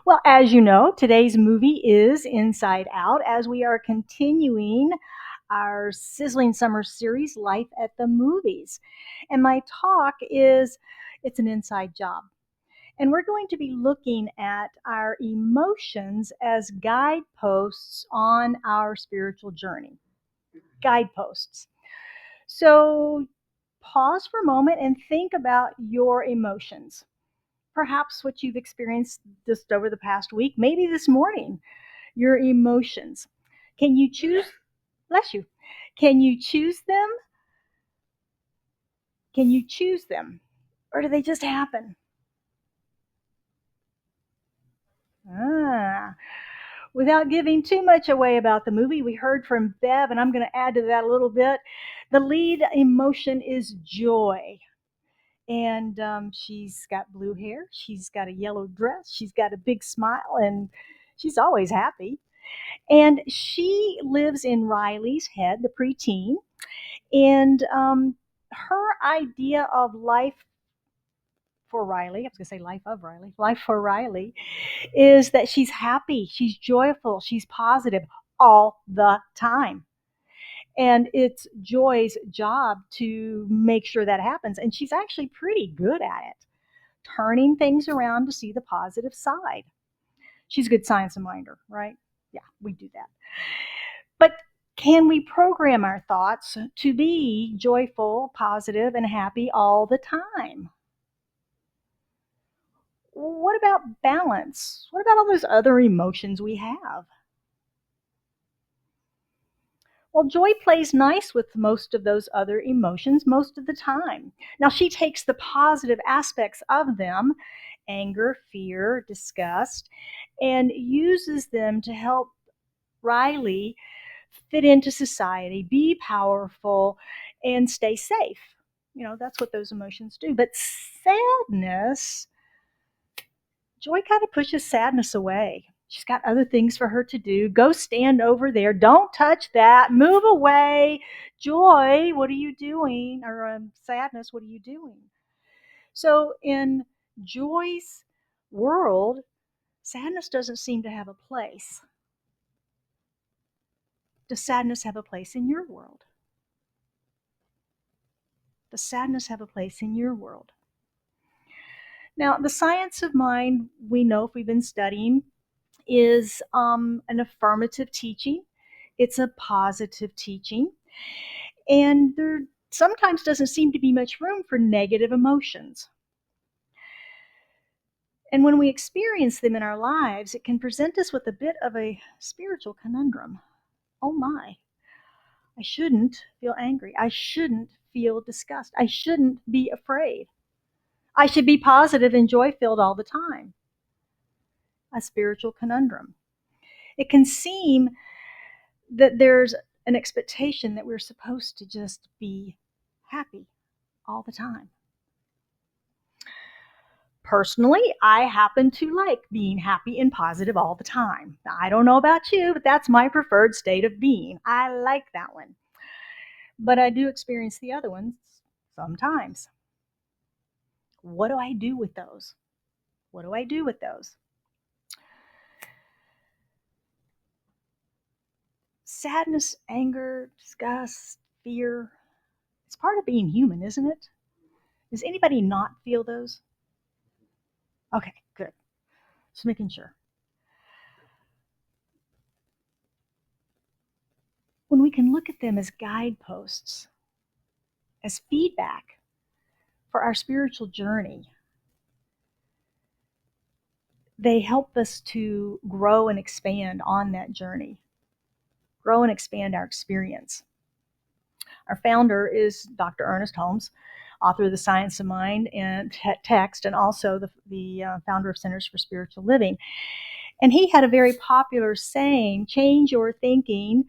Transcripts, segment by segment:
Well, as you know, today's movie is Inside Out as we are continuing our sizzling summer series, Life at the Movies. And my talk is It's an Inside Job. And we're going to be looking at our emotions as guideposts on our spiritual journey. Guideposts. So pause for a moment and think about your emotions. Perhaps what you've experienced just over the past week, maybe this morning, your emotions. Can you choose? Bless you. Can you choose them? Can you choose them? Or do they just happen? Ah, without giving too much away about the movie, we heard from Bev, and I'm going to add to that a little bit. The lead emotion is joy. And she's got blue hair. She's got a yellow dress. She's got a big smile, and she's always happy. And she lives in Riley's head, the preteen. And her idea of life for Riley, I was going to say life of Riley, life for Riley, is that she's happy, she's joyful, she's positive all the time. And it's Joy's job to make sure that happens. And she's actually pretty good at it, turning things around to see the positive side. She's a good science minder, right? Yeah, we do that. But can we program our thoughts to be joyful, positive, and happy all the time? What about balance? What about all those other emotions we have? Well, joy plays nice with most of those other emotions most of the time. Now, she takes the positive aspects of them, anger, fear, disgust, and uses them to help Riley fit into society, be powerful, and stay safe. That's what those emotions do. But sadness, Joy kind of pushes sadness away. She's got other things for her to do. Go stand over there. Don't touch that. Move away. Joy, what are you doing? Or sadness, what are you doing? So in Joy's world, sadness doesn't seem to have a place. Does sadness have a place in your world? Does sadness have a place in your world? Now, the science of mind, we know if we've been studying, is an affirmative teaching. It's a positive teaching. And there sometimes doesn't seem to be much room for negative emotions. And when we experience them in our lives, it can present us with a bit of a spiritual conundrum. Oh my, I shouldn't feel angry. I shouldn't feel disgust. I shouldn't be afraid. I should be positive and joy filled all the time. A spiritual conundrum. It can seem that there's an expectation that we're supposed to just be happy all the time. Personally, I happen to like being happy and positive all the time. Now, I don't know about you, but that's my preferred state of being. I like that one. But I do experience the other ones sometimes. What do I do with those? What do I do with those? Sadness, anger, disgust, fear. It's part of being human, isn't it? Does anybody not feel those? Okay, good. Just making sure. When we can look at them as guideposts, as feedback for our spiritual journey, they help us to grow and expand on that journey, grow and expand our experience. Our founder is Dr. Ernest Holmes, author of The Science of Mind and Text, and also the founder of Centers for Spiritual Living. And he had a very popular saying, change your thinking,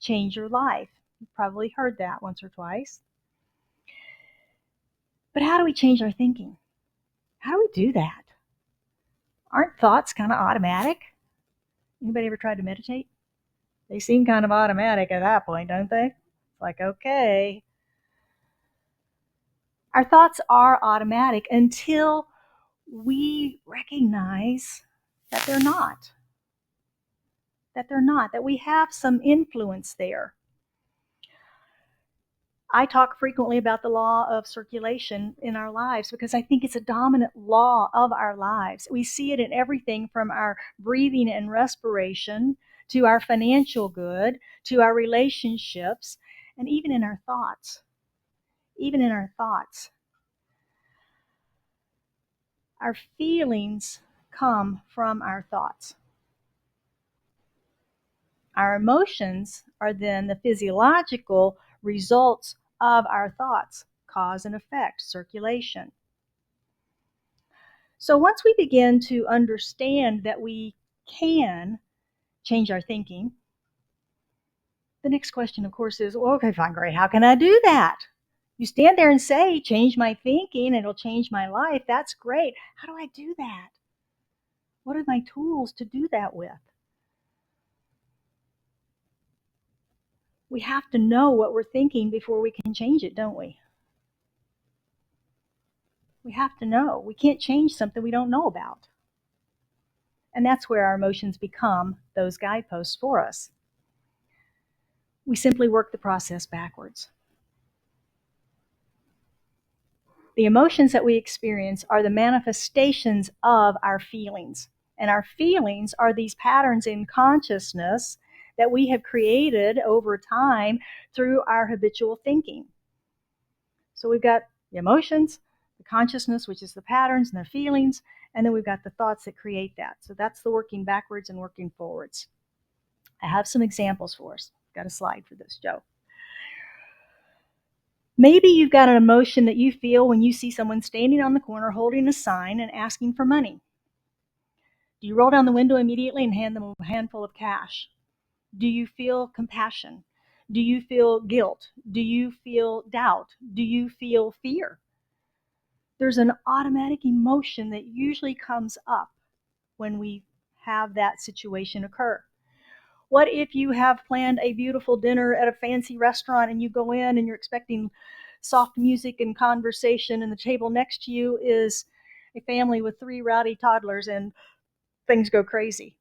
change your life. You've probably heard that once or twice. But how do we change our thinking? How do we do that? Aren't thoughts kind of automatic? Anybody ever tried to meditate? They seem kind of automatic at that point, don't they? It's like, okay. Our thoughts are automatic until we recognize that they're not. That we have some influence there. I talk frequently about the law of circulation in our lives because I think it's a dominant law of our lives. We see it in everything from our breathing and respiration to our financial good, to our relationships, and even in our thoughts. Even in our thoughts. Our feelings come from our thoughts. Our emotions are then the physiological results of our thoughts, cause and effect, circulation. So once we begin to understand that we can change our thinking, the next question, of course, is, well, okay, fine, great. How can I do that? You stand there and say, change my thinking, it'll change my life. That's great. How do I do that? What are my tools to do that with? We have to know what we're thinking before we can change it, don't we? We have to know. We can't change something we don't know about. And that's where our emotions become those guideposts for us. We simply work the process backwards. The emotions that we experience are the manifestations of our feelings. And our feelings are these patterns in consciousness that we have created over time through our habitual thinking. So we've got the emotions, the consciousness, which is the patterns and the feelings, and then we've got the thoughts that create that. So that's the working backwards and working forwards. I have some examples for us. Got a slide for this, Joe. Maybe you've got an emotion that you feel when you see someone standing on the corner holding a sign and asking for money. Do you roll down the window immediately and hand them a handful of cash? Do you feel compassion? Do you feel guilt? Do you feel doubt? Do you feel fear? There's an automatic emotion that usually comes up when we have that situation occur. What if you have planned a beautiful dinner at a fancy restaurant and you go in and you're expecting soft music and conversation, and the table next to you is a family with 3 rowdy toddlers and things go crazy?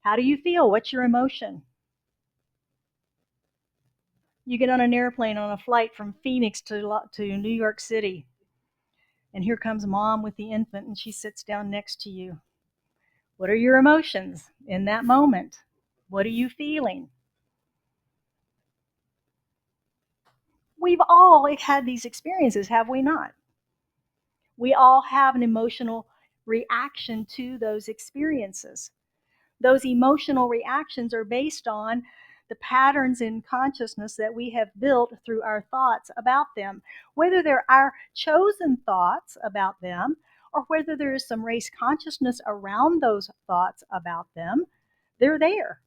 How do you feel? What's your emotion? You get on an airplane on a flight from Phoenix to New York City, and here comes mom with the infant, and she sits down next to you. What are your emotions in that moment? What are you feeling? We've all had these experiences, have we not? We all have an emotional reaction to those experiences. Those emotional reactions are based on the patterns in consciousness that we have built through our thoughts about them, whether they're our chosen thoughts about them or whether there is some race consciousness around those thoughts about them. They're there.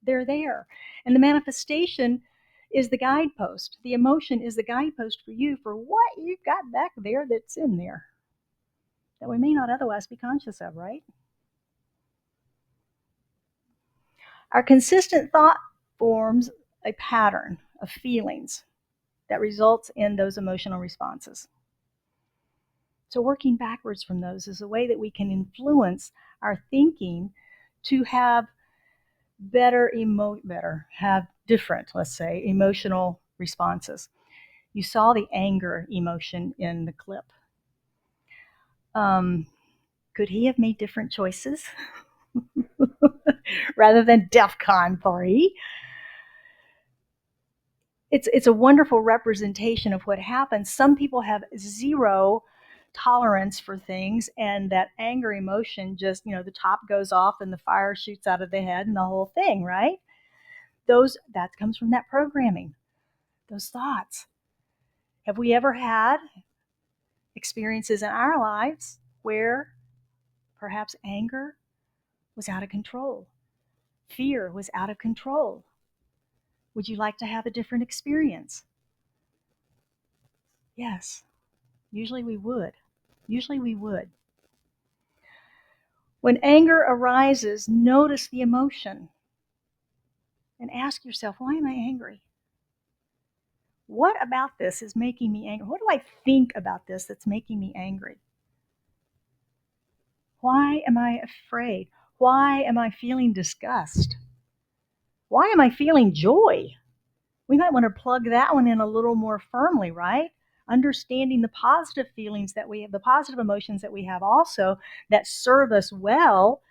They're there. And the manifestation is the guidepost. The emotion is the guidepost for you for what you've got back there that's in there that we may not otherwise be conscious of, right? Our consistent thought forms a pattern of feelings that results in those emotional responses. So working backwards from those is a way that we can influence our thinking to have have different, let's say, emotional responses. You saw the anger emotion in the clip. Could he have made different choices rather than DEFCON 3? It's a wonderful representation of what happens. Some people have zero tolerance for things, and that anger emotion just, the top goes off and the fire shoots out of the head and the whole thing, right? That comes from that programming, those thoughts. Have we ever had experiences in our lives where perhaps anger was out of control? Fear was out of control? Would you like to have a different experience? Yes, usually we would. Usually we would. When anger arises, notice the emotion and ask yourself, why am I angry? What about this is making me angry? What do I think about this that's making me angry? Why am I afraid? Why am I feeling disgust? Why am I feeling joy? We might want to plug that one in a little more firmly, right? Understanding the positive feelings that we have, the positive emotions that we have also that serve us well,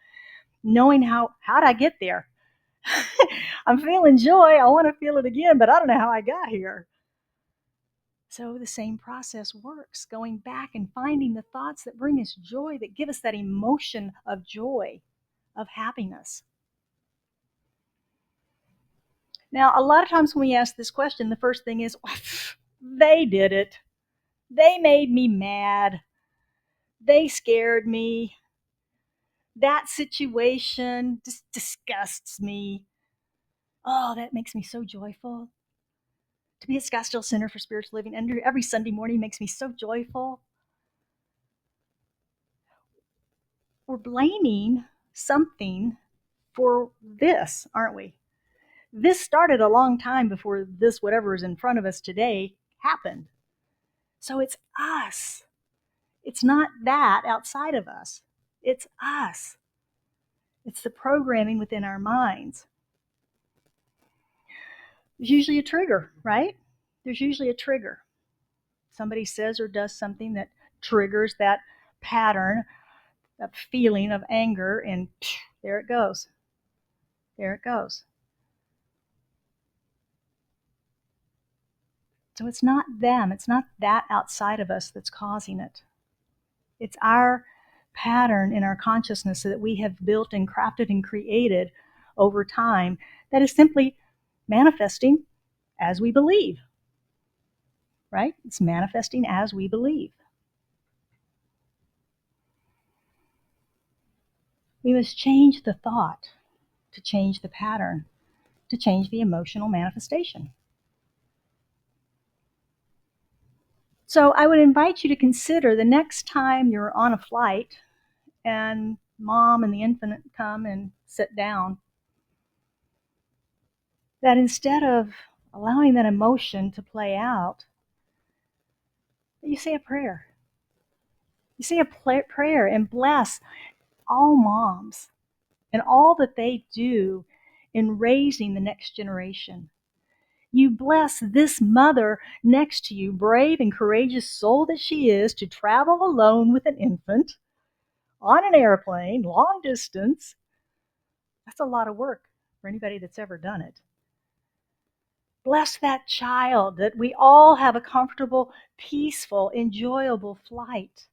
knowing how'd I get there? I'm feeling joy. I want to feel it again, but I don't know how I got here. So the same process works, going back and finding the thoughts that bring us joy, that give us that emotion of joy, of happiness. Now, a lot of times when we ask this question, the first thing is, they did it. They made me mad. They scared me. That situation just disgusts me. Oh, that makes me so joyful. To be at Scottsdale Center for Spiritual Living every Sunday morning makes me so joyful. We're blaming something for this, aren't we? This started a long time before this, whatever is in front of us today, happened. So it's us. It's not that outside of us. It's us. It's the programming within our minds. There's usually a trigger, right? There's usually a trigger. Somebody says or does something that triggers that pattern, that feeling of anger, and there it goes. There it goes. So it's not them. It's not that outside of us that's causing it. It's our pattern in our consciousness that we have built and crafted and created over time that is simply manifesting as we believe, right? It's manifesting as we believe. We must change the thought to change the pattern, to change the emotional manifestation. So I would invite you to consider the next time you're on a flight and mom and the infant come and sit down, that instead of allowing that emotion to play out, you say a prayer. You say a prayer and bless all moms and all that they do in raising the next generation. You bless this mother next to you, brave and courageous soul that she is, to travel alone with an infant on an airplane, long distance. That's a lot of work for anybody that's ever done it. Bless that child, that we all have a comfortable, peaceful, enjoyable flight.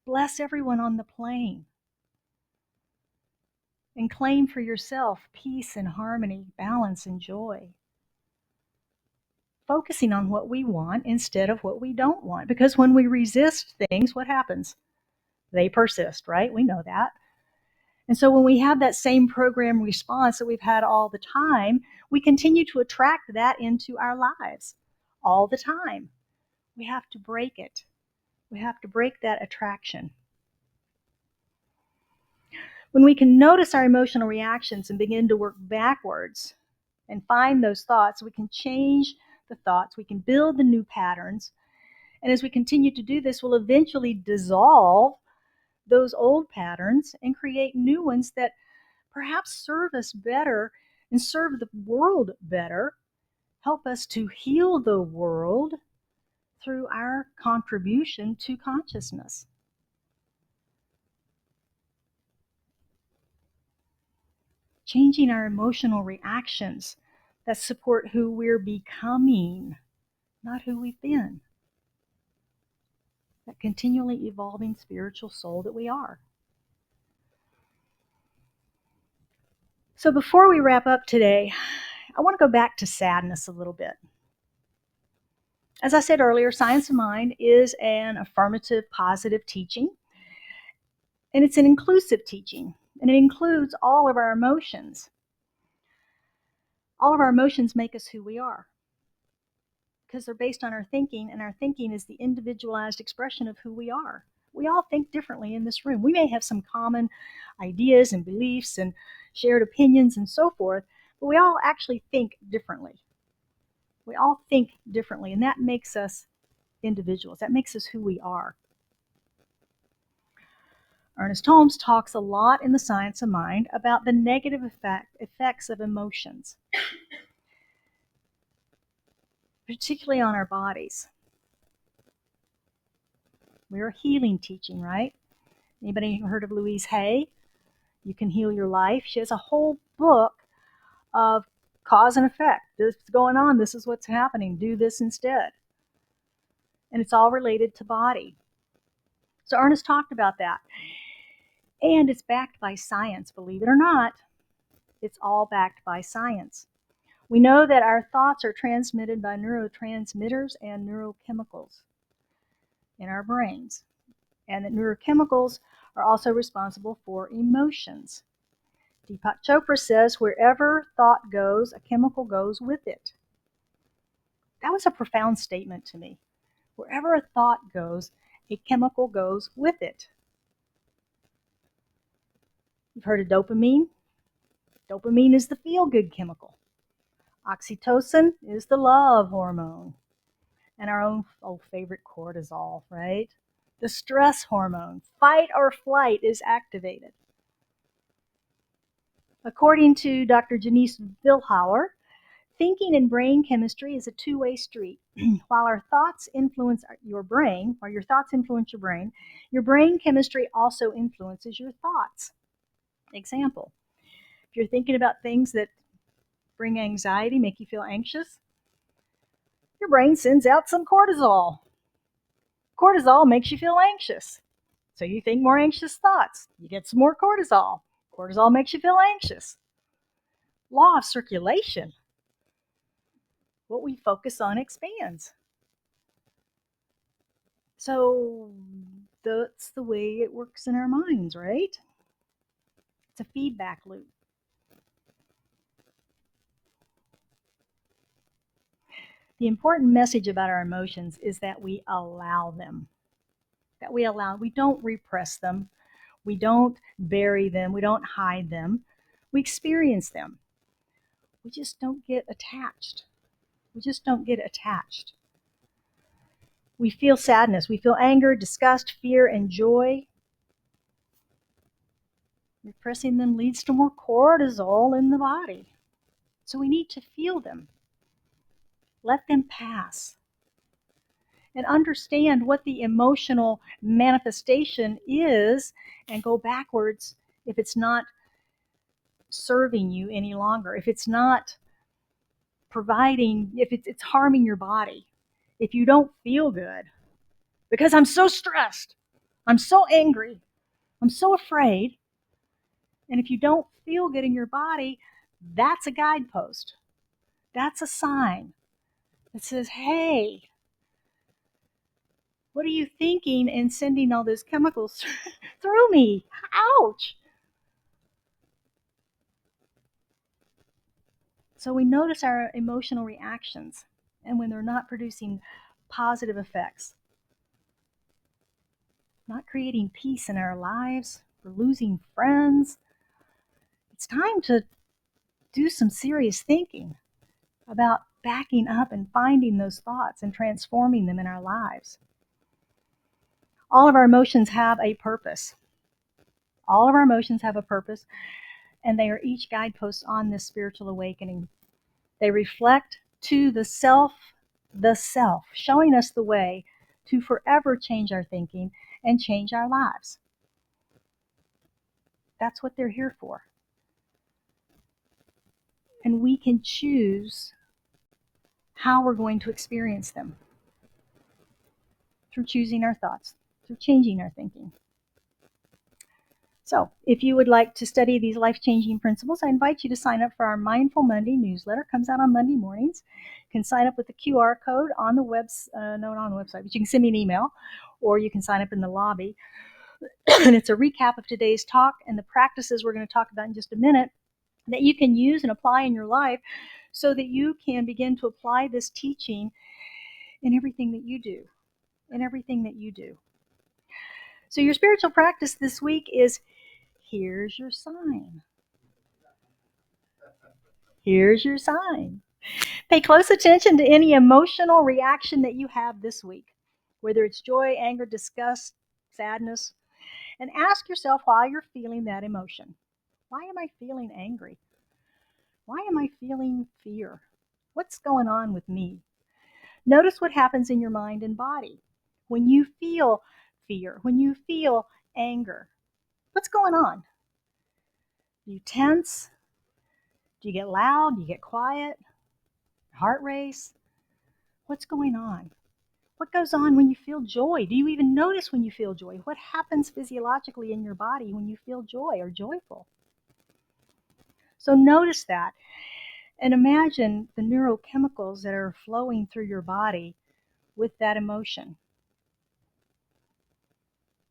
Bless everyone on the plane. And claim for yourself peace and harmony, balance and joy. Focusing on what we want instead of what we don't want. Because when we resist things, what happens? They persist, right? We know that. And so when we have that same program response that we've had all the time, we continue to attract that into our lives all the time. We have to break it. We have to break that attraction. When we can notice our emotional reactions and begin to work backwards and find those thoughts, we can change the thoughts, we can build the new patterns. And as we continue to do this, we'll eventually dissolve those old patterns and create new ones that perhaps serve us better and serve the world better, help us to heal the world through our contribution to consciousness. Changing our emotional reactions that support who we're becoming, not who we've been. That continually evolving spiritual soul that we are. So before we wrap up today, I want to go back to sadness a little bit. As I said earlier, Science of Mind is an affirmative, positive teaching, and it's an inclusive teaching, and it includes all of our emotions. All of our emotions make us who we are because they're based on our thinking, and our thinking is the individualized expression of who we are. We all think differently in this room. We may have some common ideas and beliefs and shared opinions and so forth, but we all actually think differently. We all think differently, and that makes us individuals. That makes us who we are. Ernest Holmes talks a lot in The Science of Mind about the negative effects of emotions, particularly on our bodies. We're a healing teaching, right? Anybody heard of Louise Hay? You Can Heal Your Life. She has a whole book of cause and effect. This is going on. This is what's happening. Do this instead. And it's all related to body. So Ernest talked about that. And it's backed by science, believe it or not. It's all backed by science. We know that our thoughts are transmitted by neurotransmitters and neurochemicals in our brains, and that neurochemicals are also responsible for emotions. Deepak Chopra says, wherever thought goes, a chemical goes with it. That was a profound statement to me. Wherever a thought goes, a chemical goes with it. You've heard of dopamine? Dopamine is the feel-good chemical. Oxytocin is the love hormone. And our own old favorite cortisol, right? The stress hormone, fight or flight, is activated. According to Dr. Janice Vilhauer, thinking and brain chemistry is a two-way street. While our thoughts influence your brain, or your thoughts influence your brain chemistry also influences your thoughts. Example, if you're thinking about things that bring anxiety, make you feel anxious, your brain sends out some cortisol. Cortisol makes you feel anxious. So you think more anxious thoughts. You get some more cortisol. Cortisol makes you feel anxious. Law of circulation. What we focus on expands. So that's the way it works in our minds, right? It's a feedback loop. The important message about our emotions is that we allow them. We don't repress them. We don't bury them. We don't hide them. We experience them. We just don't get attached. We feel sadness. We feel anger, disgust, fear, and joy. Repressing them leads to more cortisol in the body. So we need to feel them. Let them pass. And understand what the emotional manifestation is and go backwards if it's not serving you any longer, if it's not providing, if it's harming your body, if you don't feel good. Because I'm so stressed, I'm so angry, I'm so afraid. And if you don't feel good in your body, that's a guidepost. That's a sign that says, hey, what are you thinking and sending all those chemicals through me? Ouch. So we notice our emotional reactions and when they're not producing positive effects, not creating peace in our lives, we're losing friends. It's time to do some serious thinking about backing up and finding those thoughts and transforming them in our lives. All of our emotions have a purpose. All of our emotions have a purpose, and they are each guideposts on this spiritual awakening. They reflect to the self, showing us the way to forever change our thinking and change our lives. That's what they're here for. And we can choose how we're going to experience them through choosing our thoughts, through changing our thinking. So, if you would like to study these life-changing principles, I invite you to sign up for our Mindful Monday newsletter. It comes out on Monday mornings. You can sign up with the QR code on the not on the website, but you can send me an email, or you can sign up in the lobby. And it's a recap of today's talk and the practices we're going to talk about in just a minute that you can use and apply in your life so that you can begin to apply this teaching in everything that you do. So your spiritual practice this week is, here's your sign. Here's your sign. Pay close attention to any emotional reaction that you have this week, whether it's joy, anger, disgust, sadness, And ask yourself why you're feeling that emotion. Why am I feeling angry? Why am I feeling fear? What's going on with me? Notice what happens in your mind and body when you feel fear, when you feel anger. What's going on? Do you tense? Do you get loud? Do you get quiet? Heart race? What's going on? What goes on when you feel joy? Do you even notice when you feel joy? What happens physiologically in your body when you feel joy or joyful? So notice that and imagine the neurochemicals that are flowing through your body with that emotion.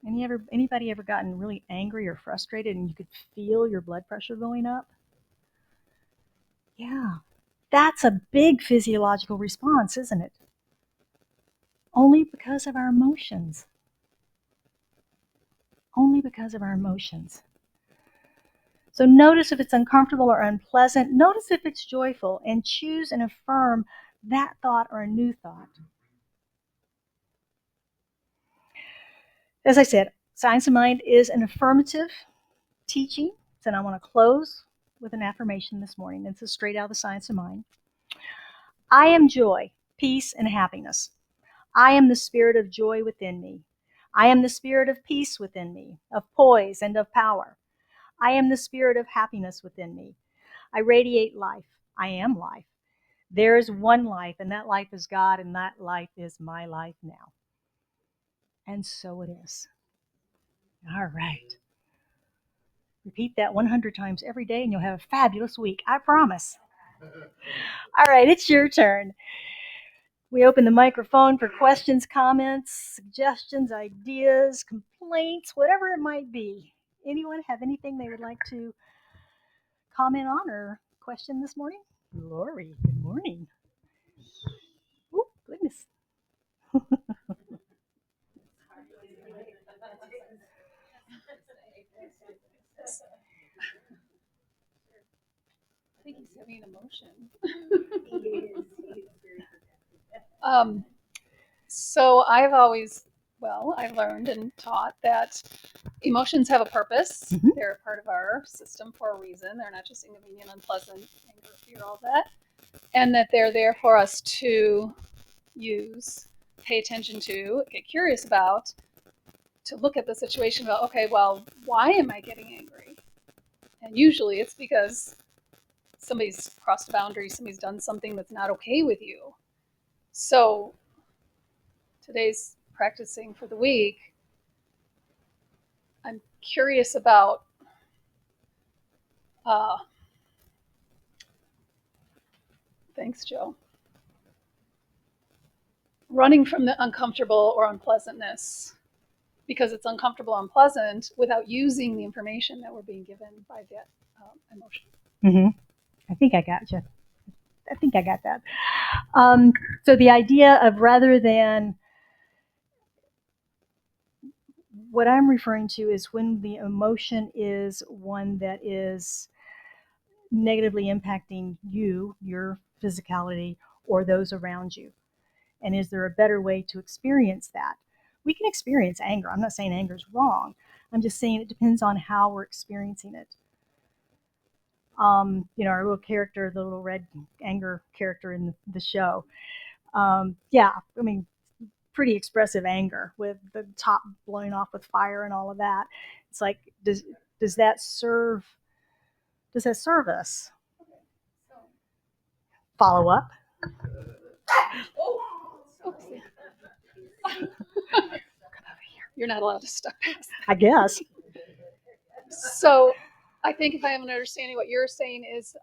Anybody ever gotten really angry or frustrated and you could feel your blood pressure going up? Yeah, that's a big physiological response, isn't it? Only because of our emotions. Only because of our emotions. So notice if it's uncomfortable or unpleasant. Notice if it's joyful and choose and affirm that thought or a new thought. As I said, Science of Mind is an affirmative teaching. And I want to close with an affirmation this morning. This is straight out of the Science of Mind. I am joy, peace, and happiness. I am the spirit of joy within me. I am the spirit of peace within me, of poise and of power. I am the spirit of happiness within me. I radiate life. I am life. There is one life, and that life is God, and that life is my life now. And so it is. All right. Repeat that 100 times every day, and you'll have a fabulous week. I promise. All right, it's your turn. We open the microphone for questions, comments, suggestions, ideas, complaints, whatever it might be. Anyone have anything they would like to comment on or question this morning? Lori, good morning. Oh, goodness. I think he's having an emotion. um, so I've learned and taught that emotions have a purpose. Mhm. They're a part of our system for a reason. They're not just inconvenient, unpleasant, anger, fear, all that. And that they're there for us to use, pay attention to, get curious about, to look at the situation about, okay, well, why am I getting angry? And usually it's because somebody's crossed a boundary, somebody's done something that's not okay with you. So today's practicing for the week, I'm curious about uh, thanks, Joe. Running from the uncomfortable or unpleasantness because it's uncomfortable or unpleasant without using the information that we're being given by that emotion. Mm-hmm. I think I got you. I think I got that. So the idea of rather than what I'm referring to is when the emotion is one that is negatively impacting you, your physicality, or those around you. And is there a better way to experience that? We can experience anger. I'm not saying anger is wrong. I'm just saying it depends on how we're experiencing it. Our little character, the little red anger character in the show. Yeah, I mean, pretty expressive anger with the top blowing off with fire and all of that. It's like, does that serve us? Follow up. You're not allowed to step past that. I guess. So I think if I have an understanding, what you're saying is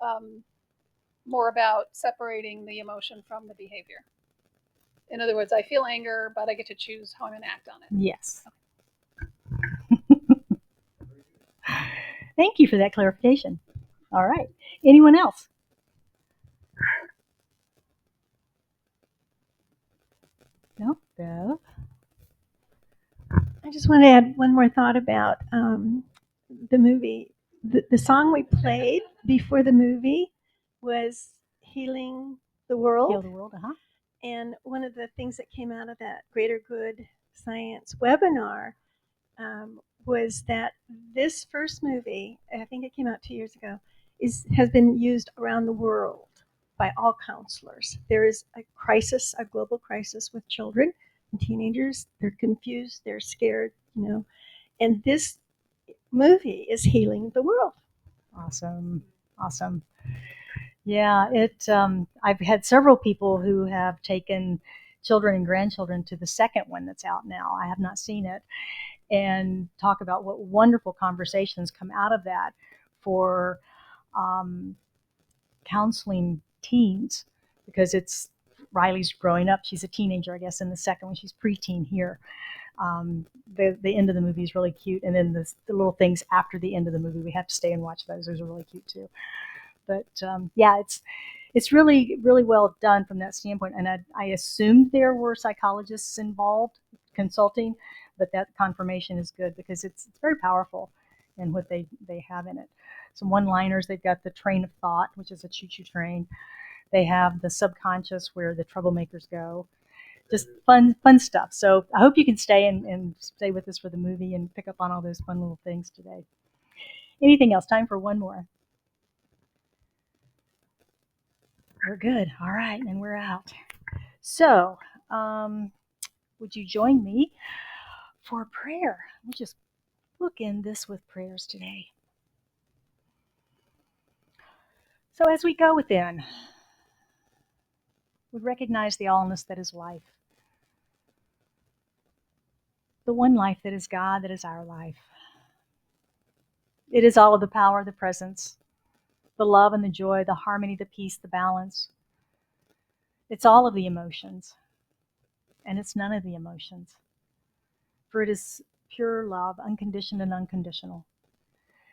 more about separating the emotion from the behavior. In other words, I feel anger, but I get to choose how I'm going to act on it. Yes. Thank you for that clarification. All right. Anyone else? No? Bev? I just want to add one more thought about the movie. The song we played before the movie was Healing the World. Heal the World, uh-huh. And one of the things that came out of that Greater Good Science webinar was that this first movie, I think it came out 2 years ago, has been used around the world by all counselors. There is a crisis, a global crisis with children and teenagers. They're confused, they're scared, and this movie is healing the world. Awesome. Awesome. Yeah, I've had several people who have taken children and grandchildren to the second one that's out now. I have not seen it, and talk about what wonderful conversations come out of that for um, counseling teens, because it's Riley's growing up. She's a teenager, I guess, in the second one. She's preteen here. The end of the movie is really cute, and then the little things after the end of the movie, we have to stay and watch those. Those are really cute too. But yeah, it's really really well done from that standpoint. And I assumed there were psychologists involved consulting, but that confirmation is good, because it's very powerful in what they have in it. Some one-liners. They've got the train of thought, which is a choo-choo train. They have the subconscious, where the troublemakers go. Just fun stuff. So I hope you can stay and stay with us for the movie and pick up on all those fun little things today. Anything else? Time for one more. We're good. All right, and we're out. So, would you join me for prayer? We'll just bookend this with prayers today. So, as we go within, we recognize the allness that is life, the one life that is God, that is our life. It is all of the power, the presence, the love and the joy, the harmony, the peace, the balance. It's all of the emotions, and it's none of the emotions. For it is pure love, unconditioned and unconditional,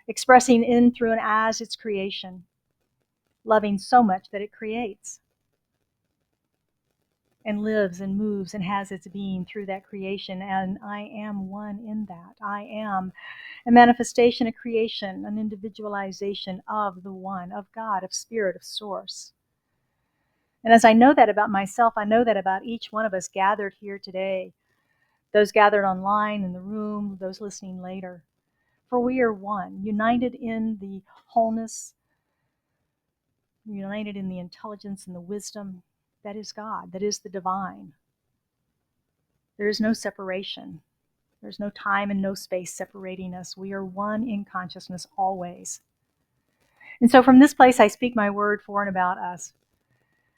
expressing in, through, and as its creation, loving so much that it creates and lives and moves and has its being through that creation. And I am one in that. I am a manifestation, a creation, an individualization of the one, of God, of Spirit, of Source. And as I know that about myself, I know that about each one of us gathered here today, those gathered online in the room, those listening later. For we are one, united in the wholeness, united in the intelligence and the wisdom that is God, that is the divine. There is no separation. There's no time and no space separating us. We are one in consciousness always. And so from this place, I speak my word for and about us,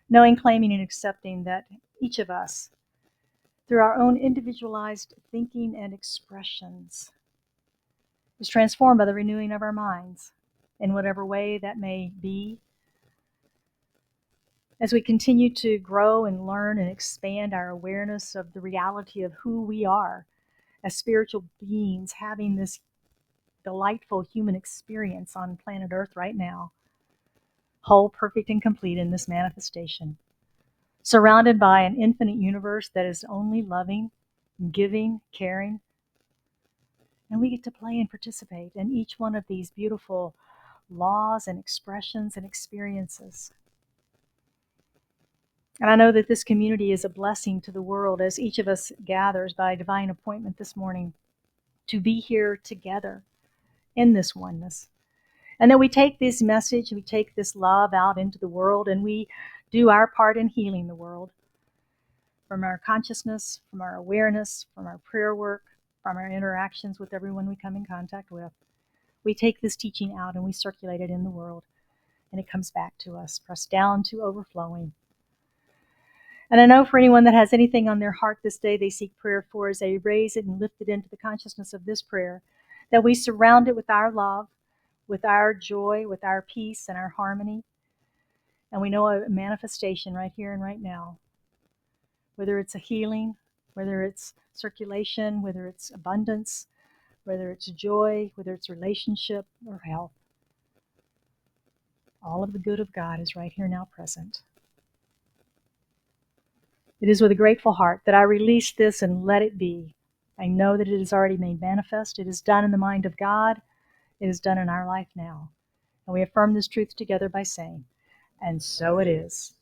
knowing, claiming, and accepting that each of us, through our own individualized thinking and expressions, is transformed by the renewing of our minds, in whatever way that may be. As we continue to grow and learn and expand our awareness of the reality of who we are as spiritual beings, having this delightful human experience on planet Earth right now, whole, perfect, and complete in this manifestation, surrounded by an infinite universe that is only loving, giving, caring. And we get to play and participate in each one of these beautiful laws and expressions and experiences. And I know that this community is a blessing to the world, as each of us gathers by divine appointment this morning to be here together in this oneness. And then we take this message, we take this love out into the world, and we do our part in healing the world from our consciousness, from our awareness, from our prayer work, from our interactions with everyone we come in contact with. We take this teaching out and we circulate it in the world, and it comes back to us, pressed down to overflowing. And I know for anyone that has anything on their heart this day they seek prayer for, as they raise it and lift it into the consciousness of this prayer, that we surround it with our love, with our joy, with our peace and our harmony. And we know a manifestation right here and right now, whether it's a healing, whether it's circulation, whether it's abundance, whether it's joy, whether it's relationship or health. All of the good of God is right here now present. It is with a grateful heart that I release this and let it be. I know that it is already made manifest. It is done in the mind of God. It is done in our life now. And we affirm this truth together by saying, and so it is.